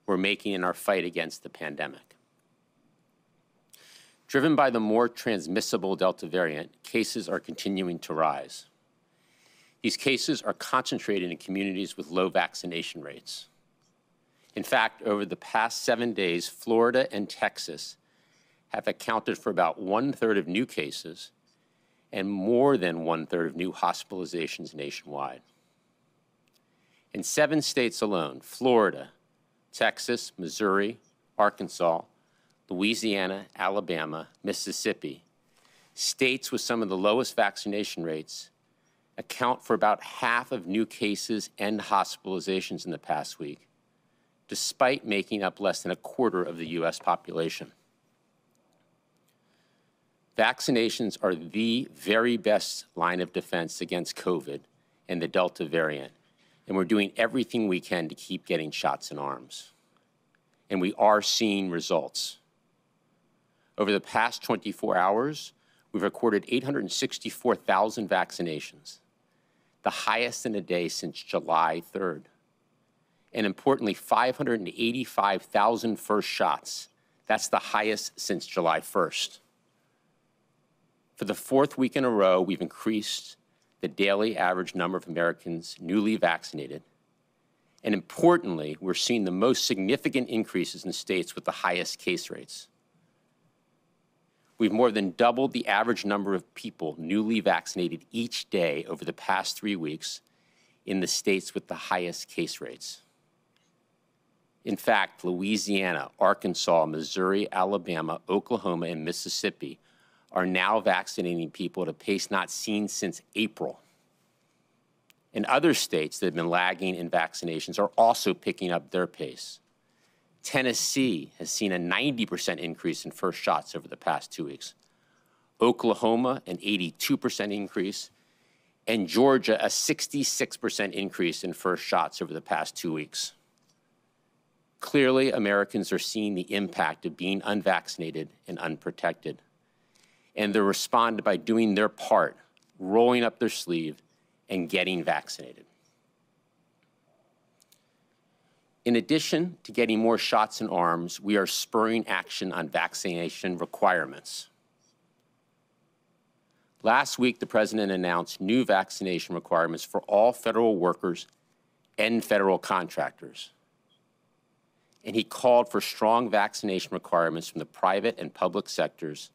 we're making in our fight against the pandemic. Driven by the more transmissible Delta variant, cases are continuing to rise. These cases are concentrated in communities with low vaccination rates. In fact, over the past 7 days, Florida and Texas have accounted for about 1/3 of new cases and more than 1/3 of new hospitalizations nationwide. In 7 states alone, Florida, Texas, Missouri, Arkansas, Louisiana, Alabama, Mississippi, states with some of the lowest vaccination rates, account for about half of new cases and hospitalizations in the past week, despite making up less than 1/4 of the U.S. population. Vaccinations are the very best line of defense against COVID and the Delta variant, and we're doing everything we can to keep getting shots in arms. And we are seeing results. Over the past 24 hours, we've recorded 864,000 vaccinations, the highest in a day since July 3rd. And importantly, 585,000 first shots. That's the highest since July 1st. For the 4th week in a row, we've increased the daily average number of Americans newly vaccinated. And importantly, we're seeing the most significant increases in states with the highest case rates. We've more than doubled the average number of people newly vaccinated each day over the past 3 weeks in the states with the highest case rates. In fact, Louisiana, Arkansas, Missouri, Alabama, Oklahoma, and Mississippi are now vaccinating people at a pace not seen since April. And other states that have been lagging in vaccinations are also picking up their pace. Tennessee has seen a 90% increase in first shots over the past 2 weeks. Oklahoma, an 82% increase, and Georgia, a 66% increase in first shots over the past 2 weeks. Clearly, Americans are seeing the impact of being unvaccinated and unprotected. And they're responding by doing their part, rolling up their sleeve, and getting vaccinated. In addition to getting more shots in arms, we are spurring action on vaccination requirements. Last week, the President announced new vaccination requirements for all federal workers and federal contractors. And he called for strong vaccination requirements from the private and public sectors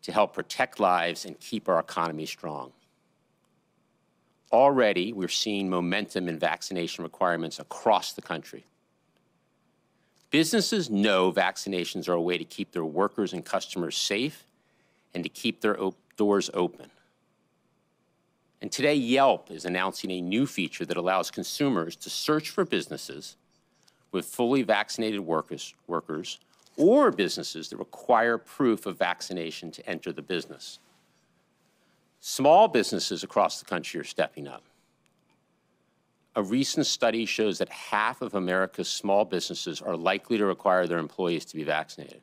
to help protect lives and keep our economy strong. Already, we're seeing momentum in vaccination requirements across the country. Businesses know vaccinations are a way to keep their workers and customers safe and to keep their doors open. And today, Yelp is announcing a new feature that allows consumers to search for businesses with fully vaccinated workers or businesses that require proof of vaccination to enter the business. Small businesses across the country are stepping up. A recent study shows that half of America's small businesses are likely to require their employees to be vaccinated.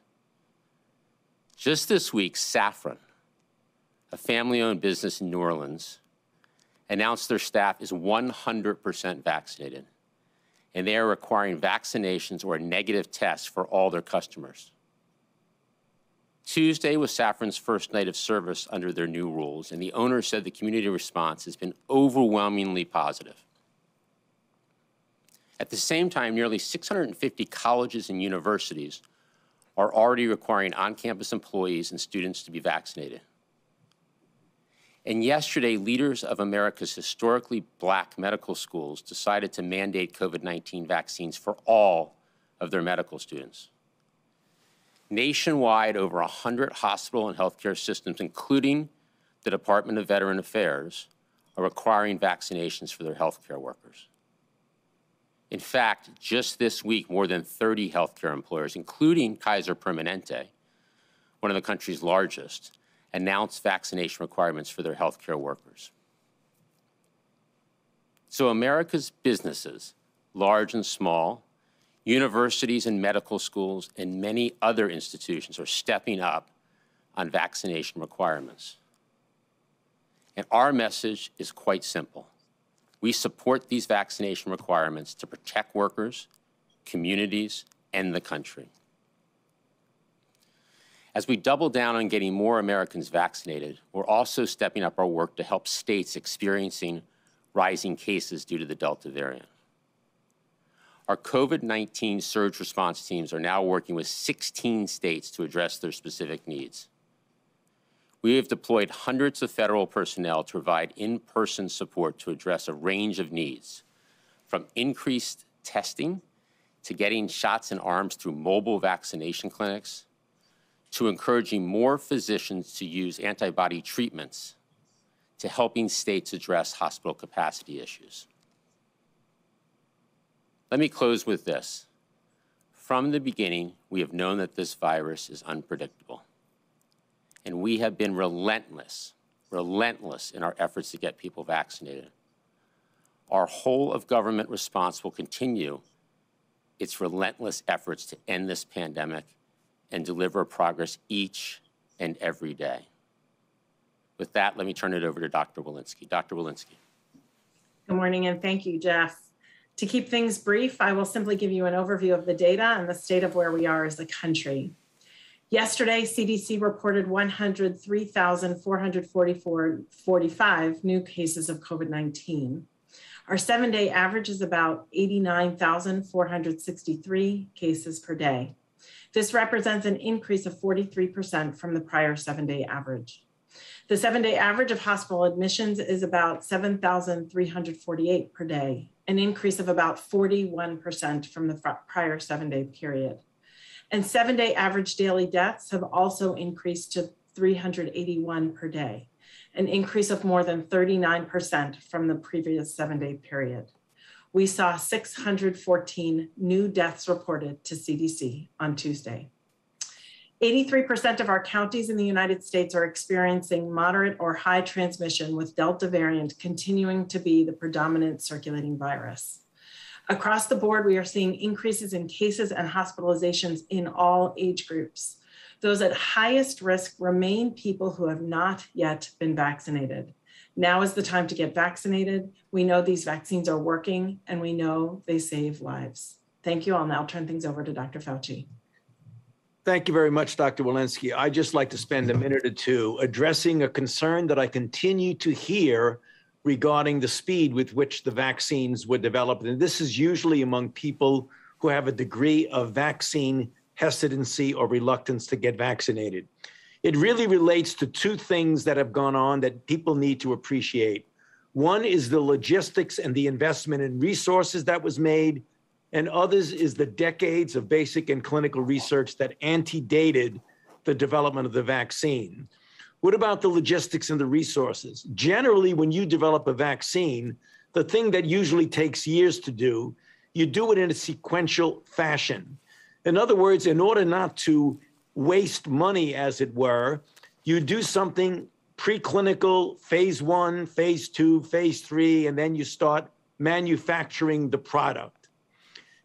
Just this week, Saffron, a family-owned business in New Orleans, announced their staff is 100% vaccinated, and they are requiring vaccinations or a negative test for all their customers. Tuesday was Saffron's first night of service under their new rules, and the owner said the community response has been overwhelmingly positive. At the same time, nearly 650 colleges and universities are already requiring on-campus employees and students to be vaccinated. And yesterday, leaders of America's historically black medical schools decided to mandate COVID-19 vaccines for all of their medical students. Nationwide, over 100 hospital and healthcare systems, including the Department of Veteran Affairs, are requiring vaccinations for their healthcare workers. In fact, just this week, more than 30 healthcare employers, including Kaiser Permanente, one of the country's largest, announced vaccination requirements for their healthcare workers. So America's businesses, large and small, universities and medical schools, and many other institutions are stepping up on vaccination requirements. And our message is quite simple. We support these vaccination requirements to protect workers, communities, and the country. As we double down on getting more Americans vaccinated, we're also stepping up our work to help states experiencing rising cases due to the Delta variant. Our COVID-19 surge response teams are now working with 16 states to address their specific needs. We have deployed hundreds of federal personnel to provide in-person support to address a range of needs, from increased testing to getting shots in arms through mobile vaccination clinics, to encouraging more physicians to use antibody treatments, to helping states address hospital capacity issues. Let me close with this. From the beginning, we have known that this virus is unpredictable. And we have been relentless in our efforts to get people vaccinated. Our whole of government response will continue its relentless efforts to end this pandemic and deliver progress each and every day. With that, let me turn it over to Dr. Walensky. Dr. Walensky. Good morning, and thank you, Jeff. To keep things brief, I will simply give you an overview of the data and the state of where we are as a country. Yesterday, CDC reported 103,445 new cases of COVID-19. Our 7-day average is about 89,463 cases per day. This represents an increase of 43% from the prior 7-day average. The 7-day average of hospital admissions is about 7,348 per day, an increase of about 41% from the prior 7-day period. And 7-day average daily deaths have also increased to 381 per day, an increase of more than 39% from the previous 7-day period. We saw 614 new deaths reported to CDC on Tuesday. 83% of our counties in the United States are experiencing moderate or high transmission, with Delta variant continuing to be the predominant circulating virus. Across the board, we are seeing increases in cases and hospitalizations in all age groups. Those at highest risk remain people who have not yet been vaccinated. Now is the time to get vaccinated. We know these vaccines are working, and we know they save lives. Thank you. I'll now turn things over to Dr. Fauci. Thank you very much, Dr. Walensky. I'd just like to spend a minute or two addressing a concern that I continue to hear regarding the speed with which the vaccines were developed. And this is usually among people who have a degree of vaccine hesitancy or reluctance to get vaccinated. It really relates to two things that have gone on that people need to appreciate. One is the logistics and the investment in resources that was made, and others is the decades of basic and clinical research that antedated the development of the vaccine. What about the logistics and the resources? Generally, when you develop a vaccine, the thing that usually takes years to do, you do it in a sequential fashion. In other words, in order not to waste money, as it were, you do something preclinical, phase 1, phase 2, phase 3, and then you start manufacturing the product.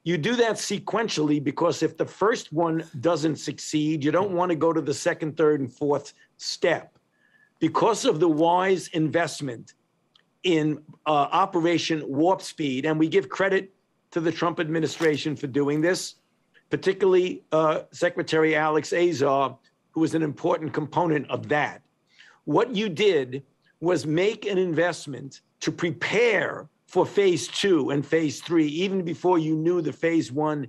You do that sequentially because if the first one doesn't succeed, you don't want to go to the second, third, and fourth step. Because of the wise investment in Operation Warp Speed, and we give credit to the Trump administration for doing this, particularly Secretary Alex Azar, who was an important component of that. What you did was make an investment to prepare for phase 2 and phase 3, even before you knew the phase 1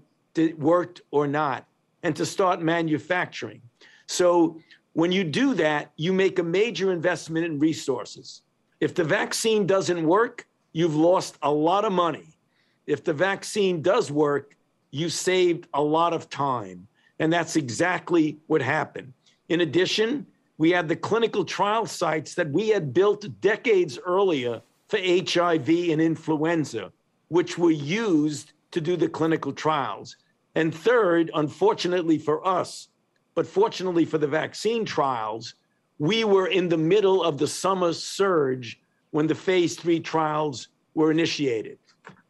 worked or not, and to start manufacturing. So when you do that, you make a major investment in resources. If the vaccine doesn't work, you've lost a lot of money. If the vaccine does work, you saved a lot of time. And that's exactly what happened. In addition, we had the clinical trial sites that we had built decades earlier for HIV and influenza, which were used to do the clinical trials. And third, unfortunately for us, but fortunately for the vaccine trials, we were in the middle of the summer surge when the phase 3 trials were initiated.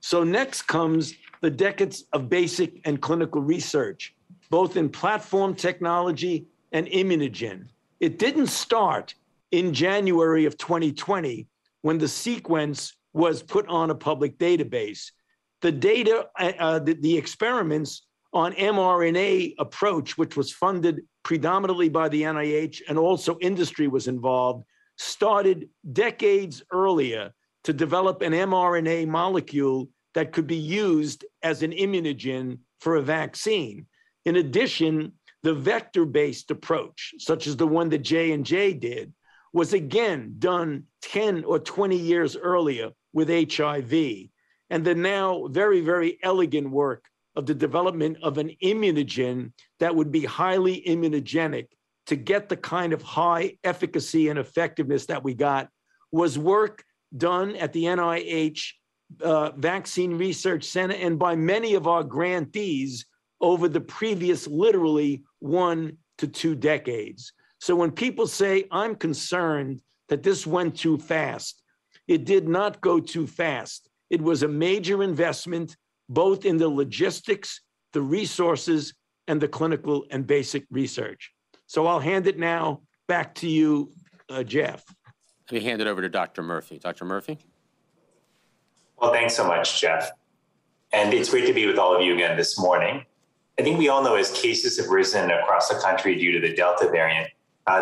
So next comes the decades of basic and clinical research, both in platform technology and immunogen. It didn't start in January of 2020 when the sequence was put on a public database. the data, the experiments on mRNA approach, which was funded predominantly by the NIH and also industry was involved, started decades earlier to develop an mRNA molecule that could be used as an immunogen for a vaccine. In addition, the vector-based approach, such as the one that J&J did, was again done 10 or 20 years earlier with HIV. And the now very, very elegant work of the development of an immunogen that would be highly immunogenic to get the kind of high efficacy and effectiveness that we got was work done at the NIH Vaccine Research Center and by many of our grantees over the previous literally 1 to 2 decades. So when people say, I'm concerned that this went too fast, it did not go too fast. It was a major investment, both in the logistics, the resources, and the clinical and basic research. So I'll hand it now back to you, Jeff. Let me hand it over to Dr. Murphy. Dr. Murphy? Well, thanks so much, Jeff. And it's great to be with all of you again this morning. I think we all know as cases have risen across the country due to the Delta variant,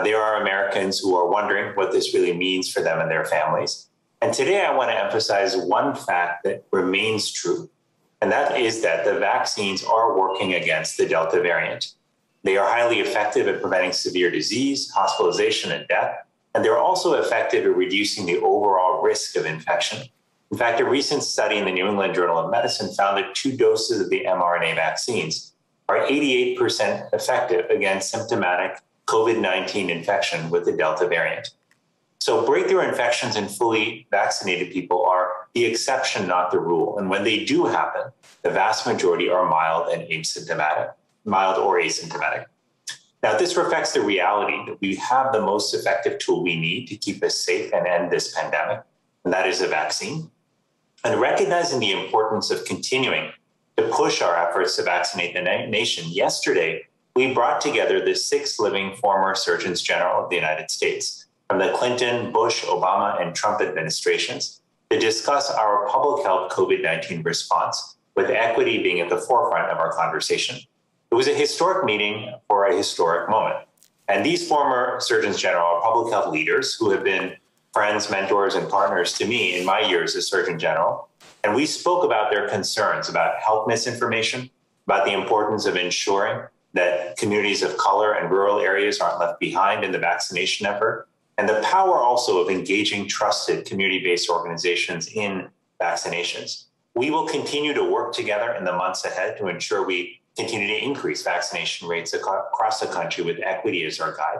there are Americans who are wondering what this really means for them and their families. And today I want to emphasize one fact that remains true, and that is that the vaccines are working against the Delta variant. They are highly effective at preventing severe disease, hospitalization, and death, and they're also effective at reducing the overall risk of infection. In fact, a recent study in the New England Journal of Medicine found that 2 doses of the mRNA vaccines are 88% effective against symptomatic COVID-19 infection with the Delta variant. So breakthrough infections in fully vaccinated people are the exception, not the rule. And when they do happen, the vast majority are mild and asymptomatic, mild or asymptomatic. Now, this reflects the reality that we have the most effective tool we need to keep us safe and end this pandemic, and that is a vaccine. And recognizing the importance of continuing to push our efforts to vaccinate the nation, yesterday, we brought together the 6 living former Surgeons General of the United States from the Clinton, Bush, Obama, and Trump administrations to discuss our public health COVID-19 response, with equity being at the forefront of our conversation. It was a historic meeting for a historic moment. And these former Surgeons General are public health leaders who have been friends, mentors, and partners to me in my years as Surgeon General. And we spoke about their concerns about health misinformation, about the importance of ensuring that communities of color and rural areas aren't left behind in the vaccination effort, and the power also of engaging trusted community-based organizations in vaccinations. We will continue to work together in the months ahead to ensure we continue to increase vaccination rates across the country with equity as our guide.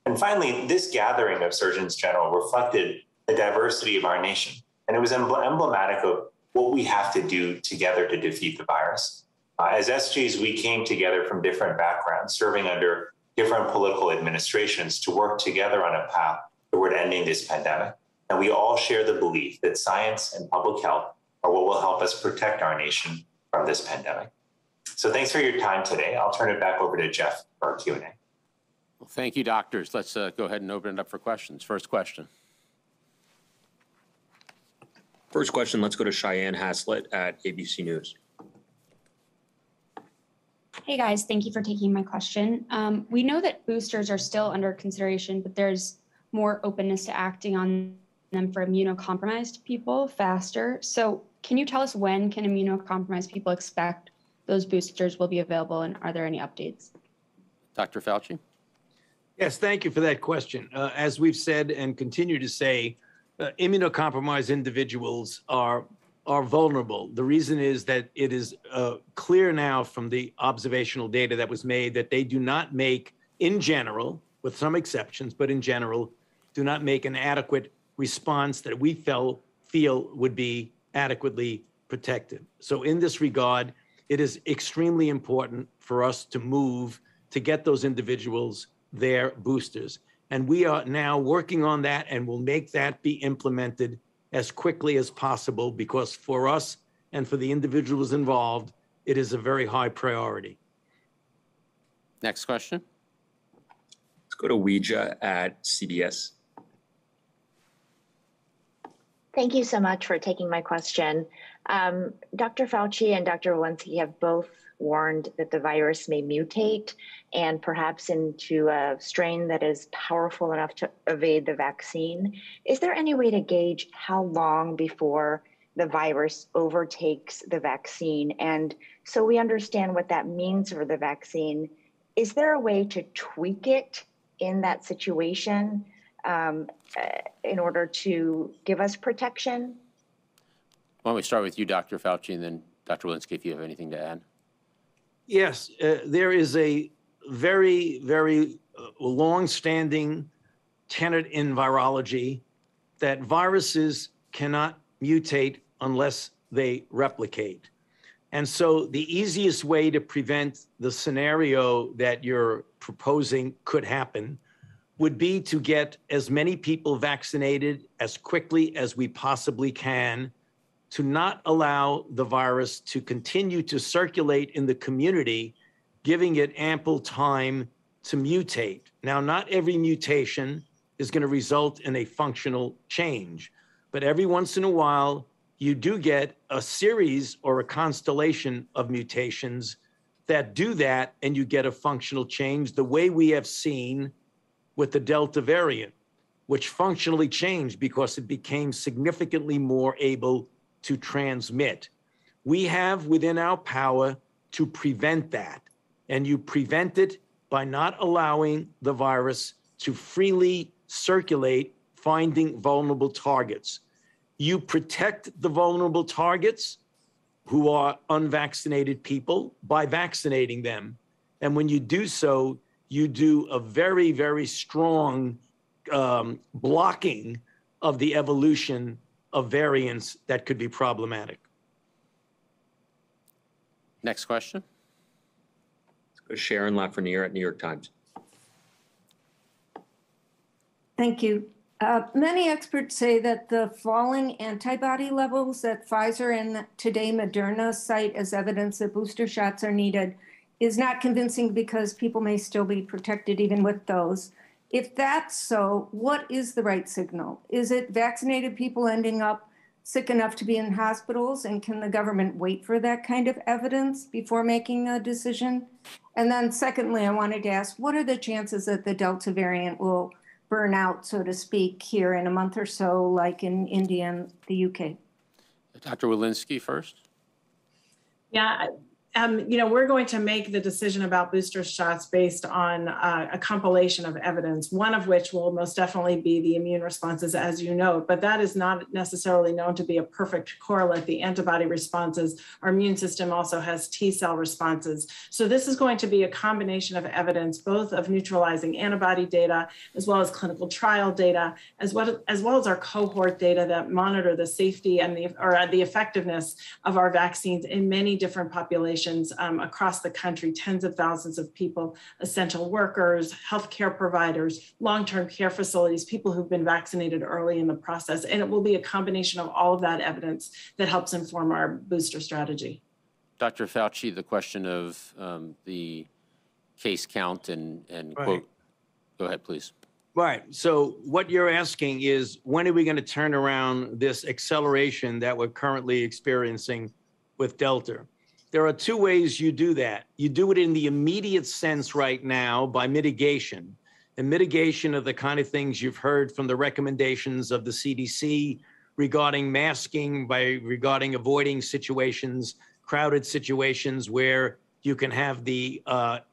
And finally, this gathering of Surgeons General reflected the diversity of our nation, and it was emblematic of what we have to do together to defeat the virus. As SGs, we came together from different backgrounds, serving under different political administrations to work together on a path toward ending this pandemic. And we all share the belief that science and public health are what will help us protect our nation from this pandemic. So thanks for your time today. I'll turn it back over to Jeff for our Q&A. Well, thank you, doctors. Let's go ahead and open it up for questions. First question. First question, let's go to Cheyenne Haslett at ABC News. Hey guys, thank you for taking my question. We know that boosters are still under consideration, but there's more openness to acting on them for immunocompromised people faster. So can you tell us when can immunocompromised people expect those boosters will be available, and are there any updates? Dr. Fauci? Yes, thank you for that question. As we've said and continue to say, immunocompromised individuals are vulnerable. The reason is that it is clear now from the observational data that was made that they do not make, in general, with some exceptions, but in general, do not make an adequate response that we feel would be adequately protective. So in this regard, it is extremely important for us to move to get those individuals their boosters. And we are now working on that and will make that be implemented as quickly as possible, because for us and for the individuals involved, it is a very high priority. Next question. Let's go to Ouija at CBS. Thank you so much for taking my question. Dr. Fauci and Dr. Walensky have both warned that the virus may mutate and perhaps into a strain that is powerful enough to evade the vaccine. Is there any way to gauge how long before the virus overtakes the vaccine? And so we understand what that means for the vaccine. Is there a way to tweak it in that situation in order to give us protection? Why don't we start with you, Dr. Fauci, and then Dr. Walensky, if you have anything to add. Yes, there is a very, very long-standing tenet in virology that viruses cannot mutate unless they replicate. And so the easiest way to prevent the scenario that you're proposing could happen would be to get as many people vaccinated as quickly as we possibly can, to not allow the virus to continue to circulate in the community, giving it ample time to mutate. Now, not every mutation is going to result in a functional change, but every once in a while, you do get a series or a constellation of mutations that do that, and you get a functional change, the way we have seen with the Delta variant, which functionally changed because it became significantly more able to transmit. We have within our power to prevent that. And you prevent it by not allowing the virus to freely circulate, finding vulnerable targets. You protect the vulnerable targets, who are unvaccinated people, by vaccinating them. And when you do so, you do a very, very strong blocking of the evolution of variants that could be problematic. Next question. Let's go to Sharon Lafreniere at New York Times. Thank you. Many experts say that the falling antibody levels that Pfizer and today Moderna cite as evidence that booster shots are needed is not convincing because people may still be protected even with those. If that's so, what is the right signal? Is it vaccinated people ending up sick enough to be in hospitals? And can the government wait for that kind of evidence before making a decision? And then secondly, I wanted to ask, what are the chances that the Delta variant will burn out, so to speak, here in a month or so, like in India and the UK? Dr. Walensky first. Yeah, we're going to make the decision about booster shots based on a compilation of evidence, one of which will most definitely be the immune responses, as you note, but that is not necessarily known to be a perfect correlate. The antibody responses, our immune system also has T cell responses. So this is going to be a combination of evidence, both of neutralizing antibody data, as well as clinical trial data, as well as our cohort data that monitor the safety and the effectiveness of our vaccines in many different populations across the country, tens of thousands of people, essential workers, healthcare providers, long-term care facilities, people who've been vaccinated early in the process. And it will be a combination of all of that evidence that helps inform our booster strategy. Dr. Fauci, the question of the case count and right. Quote, go ahead, please. Right. So what you're asking is, when are we going to turn around this acceleration that we're currently experiencing with Delta? There are two ways you do that. You do it in the immediate sense right now by mitigation. And mitigation of the kind of things you've heard from the recommendations of the CDC regarding masking, regarding avoiding situations, crowded situations where you can have the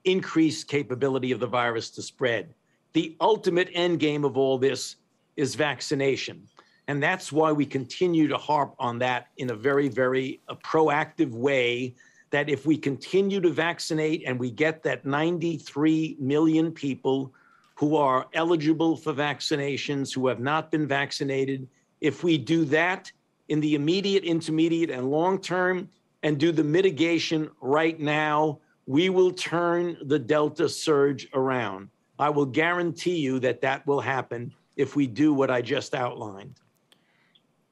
increased capability of the virus to spread. The ultimate end game of all this is vaccination. And that's why we continue to harp on that in a very, very proactive way, that if we continue to vaccinate and we get that 93 million people who are eligible for vaccinations, who have not been vaccinated, if we do that in the immediate, intermediate, and long term, and do the mitigation right now, we will turn the Delta surge around. I will guarantee you that that will happen if we do what I just outlined.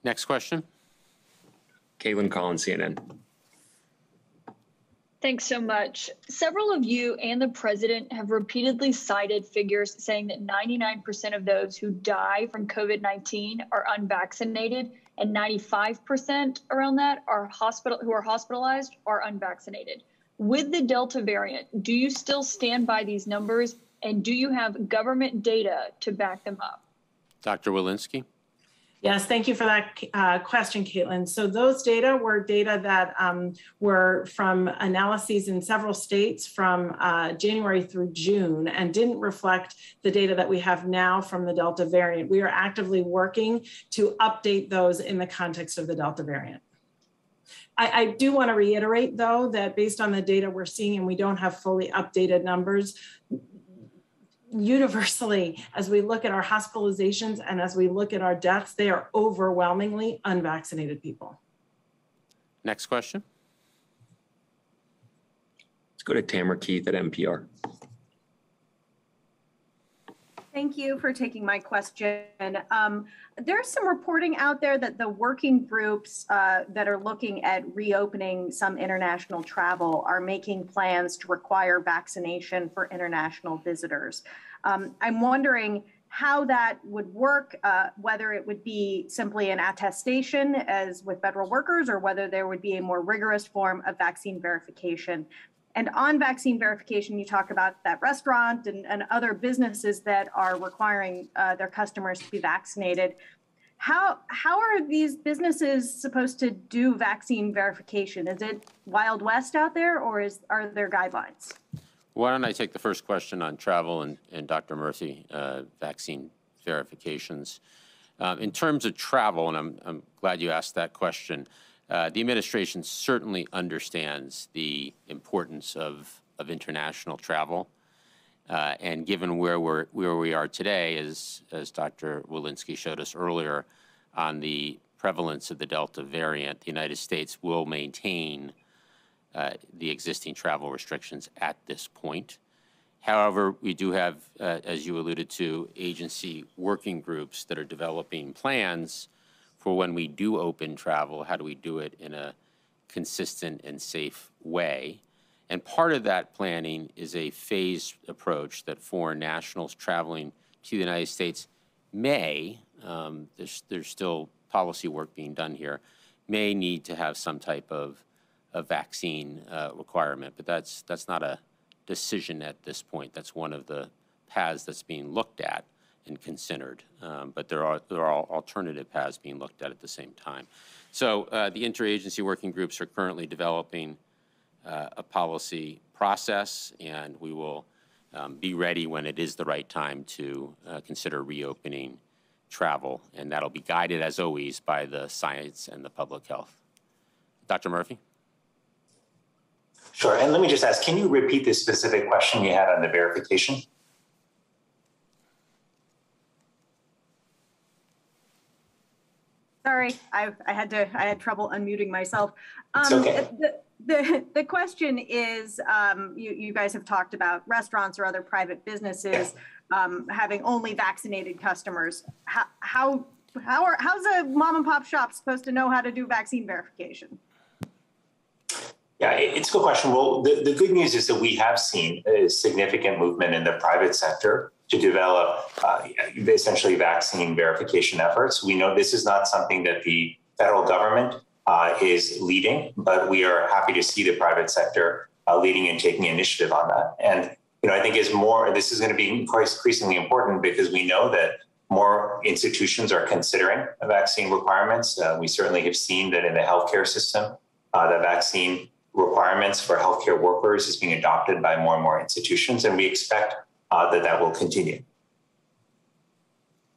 Next question. Caitlin Collins, CNN. Thanks so much. Several of you and the president have repeatedly cited figures saying that 99% of those who die from COVID-19 are unvaccinated and 95% around that are who are hospitalized are unvaccinated. With the Delta variant, do you still stand by these numbers, and do you have government data to back them up? Dr. Walensky? Yes, thank you for that question, Caitlin. So those data were data that were from analyses in several states from January through June and didn't reflect the data that we have now from the Delta variant. We are actively working to update those in the context of the Delta variant. I do want to reiterate, though, that based on the data we're seeing, and we don't have fully updated numbers, universally, as we look at our hospitalizations and as we look at our deaths, they are overwhelmingly unvaccinated people. Next question. Let's go to Tamara Keith at NPR. Thank you for taking my question. There's some reporting out there that the working groups that are looking at reopening some international travel are making plans to require vaccination for international visitors. I'm wondering how that would work, whether it would be simply an attestation as with federal workers, or whether there would be a more rigorous form of vaccine verification. And on vaccine verification, you talk about that restaurant and other businesses that are requiring their customers to be vaccinated. How are these businesses supposed to do vaccine verification? Is it Wild West out there, or are there guidelines? Why don't I take the first question on travel and Dr. Murthy, vaccine verifications. In terms of travel, and I'm glad you asked that question, the administration certainly understands the importance of international travel. And given where we are today, as Dr. Walensky showed us earlier, on the prevalence of the Delta variant, the United States will maintain the existing travel restrictions at this point. However, we do have, as you alluded to, agency working groups that are developing plans for when we do open travel. How do we do it in a consistent and safe way? And part of that planning is a phased approach that foreign nationals traveling to the United States may, there's still policy work being done here, may need to have some type of vaccine requirement, but that's not a decision at this point. That's one of the paths that's being looked at and considered, but there are alternative paths being looked at the same time. So the interagency working groups are currently developing a policy process, and we will be ready when it is the right time to consider reopening travel, and that'll be guided, as always, by the science and the public health. Dr. Murthy? Sure, and let me just ask, can you repeat the specific question you had on the verification? Sorry, I had trouble unmuting myself. It's okay. The question is, you guys have talked about restaurants or other private businesses having only vaccinated customers. How's a mom and pop shop supposed to know how to do vaccine verification? Yeah, it's a good question. Well, the good news is that we have seen a significant movement in the private sector to develop essentially vaccine verification efforts. We know this is not something that the federal government is leading, but we are happy to see the private sector leading and taking initiative on that. And I think this is going to be increasingly important because we know that more institutions are considering vaccine requirements. We certainly have seen that in the healthcare system, the vaccine requirements for healthcare workers is being adopted by more and more institutions, and we expect that will continue.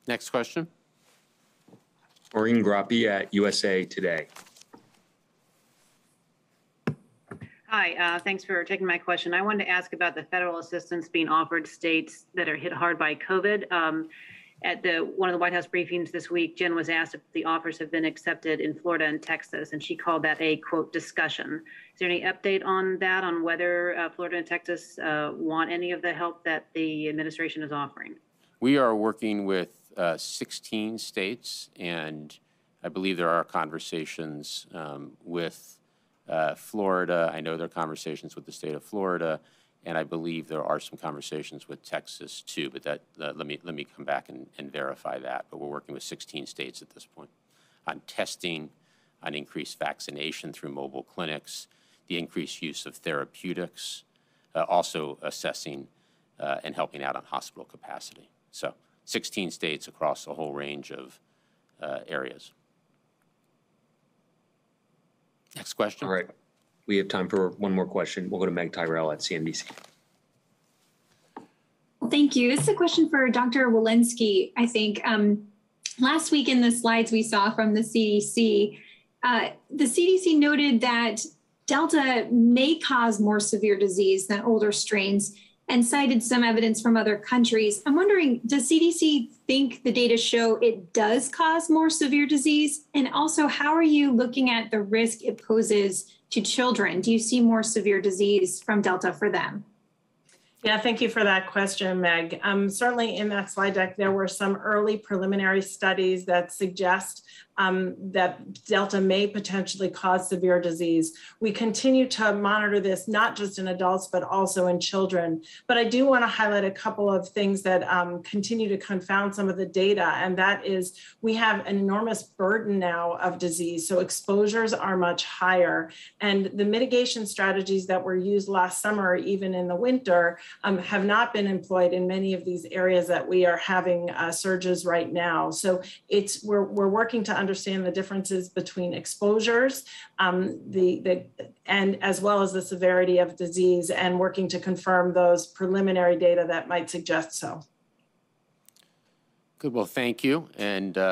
Next question. Maureen Grappi at USA Today. Hi, thanks for taking my question. I wanted to ask about the federal assistance being offered to states that are hit hard by COVID. At one of the White House briefings this week, Jen was asked if the offers have been accepted in Florida and Texas, and she called that a, quote, discussion. Is there any update on that, on whether Florida and Texas want any of the help that the administration is offering? We are working with 16 states, and I believe there are conversations with Florida. I know there are conversations with the state of Florida, and I believe there are some conversations with Texas too. But let me come back and verify that. But we're working with 16 states at this point. on testing, on increased vaccination through mobile clinics, the increased use of therapeutics, also assessing and helping out on hospital capacity. So 16 states across a whole range of areas. Next question. All right. We have time for one more question. We'll go to Meg Tyrell at CNBC. Well, thank you. This is a question for Dr. Walensky, I think. Last week in the slides we saw from the CDC noted that Delta may cause more severe disease than older strains and cited some evidence from other countries. I'm wondering, does CDC think the data show it does cause more severe disease? And also, how are you looking at the risk it poses to children? Do you see more severe disease from Delta for them? Yeah, thank you for that question, Meg. Certainly in that slide deck, there were some early preliminary studies that suggest that Delta may potentially cause severe disease. We continue to monitor this, not just in adults, but also in children. But I do want to highlight a couple of things that continue to confound some of the data, and that is we have an enormous burden now of disease, so exposures are much higher. And the mitigation strategies that were used last summer, even in the winter, have not been employed in many of these areas that we are having surges right now. So we're working to understand the differences between exposures and as well as the severity of disease, and working to confirm those preliminary data that might suggest so. Good. Well, thank you. And